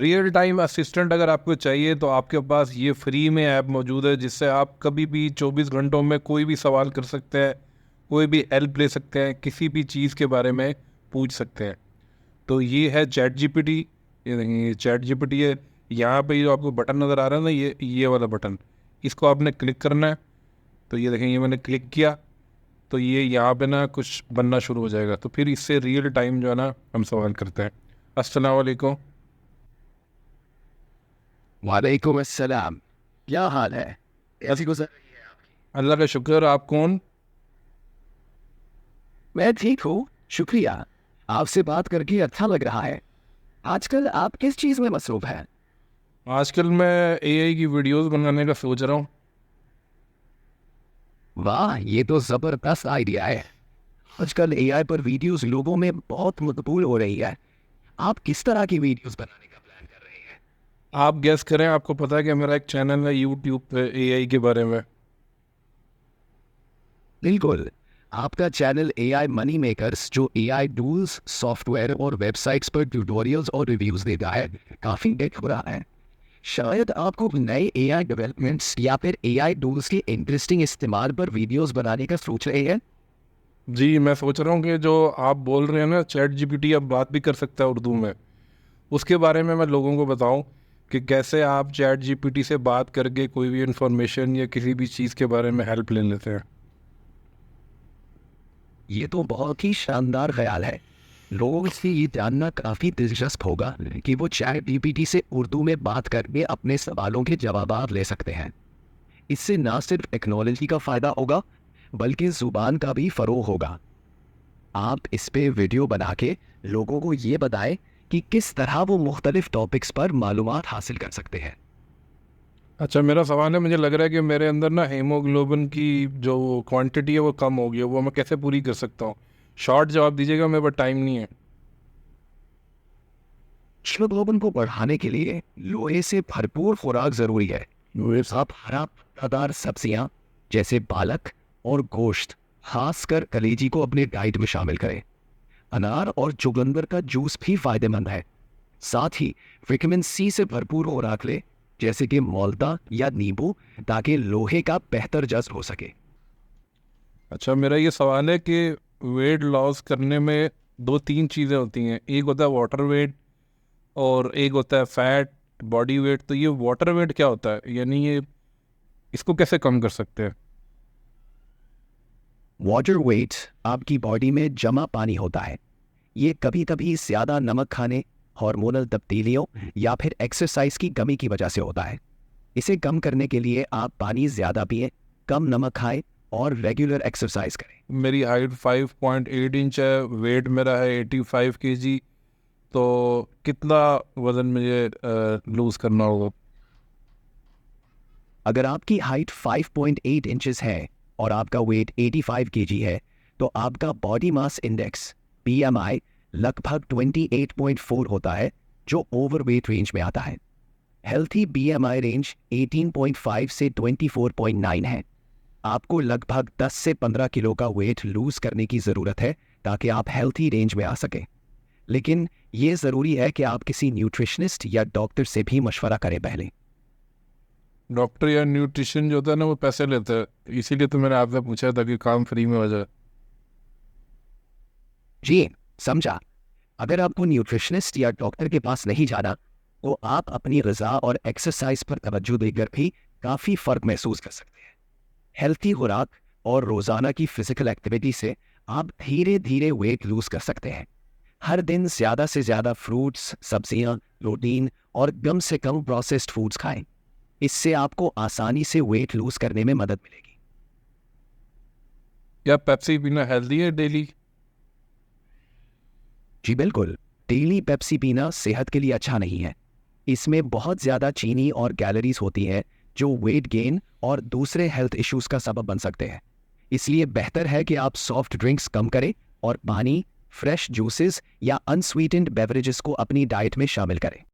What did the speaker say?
Real time assistant अगर आपको चाहिए तो आपके पास ये फ्री में ऐप मौजूद है, जिससे आप कभी भी 24 घंटों में कोई भी सवाल कर सकते हैं, कोई भी हेल्प ले सकते हैं, किसी भी चीज़ के बारे में पूछ सकते हैं। तो ये है चैट जीपीटी। ये देखिए, ये चैट जीपीटी है। यहाँ पे जो आपको बटन नज़र आ रहा है ना, ये वाला बटन, इसको आपने क्लिक करना है। तो ये देखें, ये मैंने क्लिक किया तो ये यहाँ पे ना कुछ बनना शुरू हो जाएगा। तो फिर इससे रियल टाइम जो है ना हम सवाल करते हैं। अस्सलाम वालेकुम। वालेकुम अस्सलाम। क्या हाल है? कैसी गुजर रही है आपकी? अल्लाह का शुक्र। आप कौन? मैं ठीक हूँ, शुक्रिया। आपसे बात करके अच्छा लग रहा है। आजकल आप किस चीज़ में मसरूफ हैं? आजकल मैं एआई की वीडियोस बनाने का सोच रहा हूँ। वाह, ये तो ज़बरदस्त आइडिया है। आजकल एआई पर वीडियोस लोगों में बहुत मकबूल हो रही है। आप किस तरह की वीडियोस बनाने का प्लान कर रहे हैं? आप गेस करें, आपको पता है कि मेरा एक चैनल है यूट्यूब पे एआई के बारे में। बिल्कुल। आपका चैनल एआई मनी मेकर्स, जो एआई टूल्स, सॉफ्टवेयर और वेबसाइट्स पर ट्यूटोरियल्स और रिव्यूज देता है, काफ़ी हिट हो रहा है। शायद आपको नए एआई डेवलपमेंट्स या फिर एआई टूल्स के इंटरेस्टिंग इस्तेमाल पर वीडियोस बनाने का सोच रहे हैं। जी, मैं सोच रहा हूँ कि जो आप बोल रहे हैं ना, चैट जीपीटी अब बात भी कर सकता है उर्दू में, उसके बारे में मैं लोगों को बताऊं कि कैसे आप चैट जीपीटी से बात करके कोई भी इंफॉर्मेशन या किसी भी चीज़ के बारे में हेल्प ले लेते हैं। ये तो बहुत ही शानदार ख्याल है। लोगों से ये जानना काफ़ी दिलचस्प होगा कि वो चैट जीपीटी से उर्दू में बात करके अपने सवालों के जवाब ले सकते हैं। इससे ना सिर्फ टेक्नोलॉजी का फ़ायदा होगा, बल्कि ज़ुबान का भी फ़रोग होगा। आप इस पे वीडियो बना के लोगों को ये बताएं कि किस तरह वो मुख्तलिफ टॉपिक्स पर मालूमात हासिल कर सकते हैं। अच्छा, मेरा सवाल है, मुझे लग रहा है कि मेरे अंदर ना हीमोग्लोबिन की जो क्वांटिटी है वो कम हो गई है, वो मैं कैसे पूरी कर सकता हूँ? शॉर्ट जवाब दीजिएगा, मेरे पास टाइम नहीं है। हीमोग्लोबिन को बढ़ाने के लिए लोहे से भरपूर खुराक ज़रूरी है। आप हरा पत्तादार सब्जियां जैसे पालक और गोश्त, खासकर कलेजी को अपने डाइट में शामिल करें। अनार और चुकंदर का जूस भी फायदेमंद है। साथ ही विटामिन सी से भरपूर खुराक लें, जैसे कि मोल्दा या नींबू, ताकि लोहे का बेहतर जज्ब हो सके। अच्छा, मेरा ये सवाल है कि वेट लॉस करने में दो तीन चीज़ें होती हैं। एक होता है वाटर वेट और एक होता है फैट बॉडी वेट। तो ये वाटर वेट क्या होता है, यानी ये इसको कैसे कम कर सकते हैं? वाटर वेट आपकी बॉडी में जमा पानी होता है। ये कभी कभी ज़्यादा नमक खाने, हार्मोनल तब्दीलियों या फिर एक्सरसाइज की कमी की वजह से होता है। इसे कम करने के लिए आप पानी ज़्यादा पिएं, कम नमक खाएं और रेगुलर एक्सरसाइज करें। मेरी हाइट 5.8 इंच है, वेट मेरा है 85 kg। तो कितना वज़न मुझे लूज़ करना होगा? अगर आपकी हाइट 5.8 इंचेस है और आपका वेट 85 केजी है, तो आपका बॉडी मास इंडेक्स बीएमआई लगभग 28.4 होता है, जो ओवरवेट रेंज में आता है। हेल्थी बीएमआई रेंज 18.5 से 24.9 है। आपको लगभग 10 से 15 किलो का वेट लूज करने की ज़रूरत है, ताकि आप हेल्थी रेंज में आ सकें। लेकिन ये ज़रूरी है कि आप किसी न्यूट्रिशनिस्ट या डॉक्टर से भी मशवरा करें पहले। डॉक्टर या न्यूट्रिशन जो होता है ना, वो पैसे लेते हैं, इसीलिए तो मैंने आपसे पूछा था कि काम फ्री में हो जाए। जी, समझा। अगर आपको न्यूट्रिशनिस्ट या डॉक्टर के पास नहीं जाना, तो आप अपनी ग़िज़ा और एक्सरसाइज पर तवज्जो देकर भी काफ़ी फ़र्क महसूस कर सकते हैं। हेल्थी खुराक और रोज़ाना की फ़िज़िकल एक्टिविटी से आप धीरे धीरे वेट लूज़ कर सकते हैं। हर दिन ज़्यादा से ज़्यादा फ्रूट्स, सब्जियां, प्रोटीन और कम से कम प्रोसेस्ड फूड्स खाएं। इससे आपको आसानी से वेट लूज़ करने में मदद मिलेगी। क्या पेप्सी पीना हेल्दी है डेली? जी बिल्कुल। डेली पेप्सी पीना सेहत के लिए अच्छा नहीं है। इसमें बहुत ज़्यादा चीनी और कैलोरीज होती है, जो वेट गेन और दूसरे हेल्थ इश्यूज का सबब बन सकते हैं। इसलिए बेहतर है कि आप सॉफ्ट ड्रिंक्स कम करें और पानी, फ्रेश जूसेस या अनस्वीटेंड बेवरेजेस को अपनी डाइट में शामिल करें।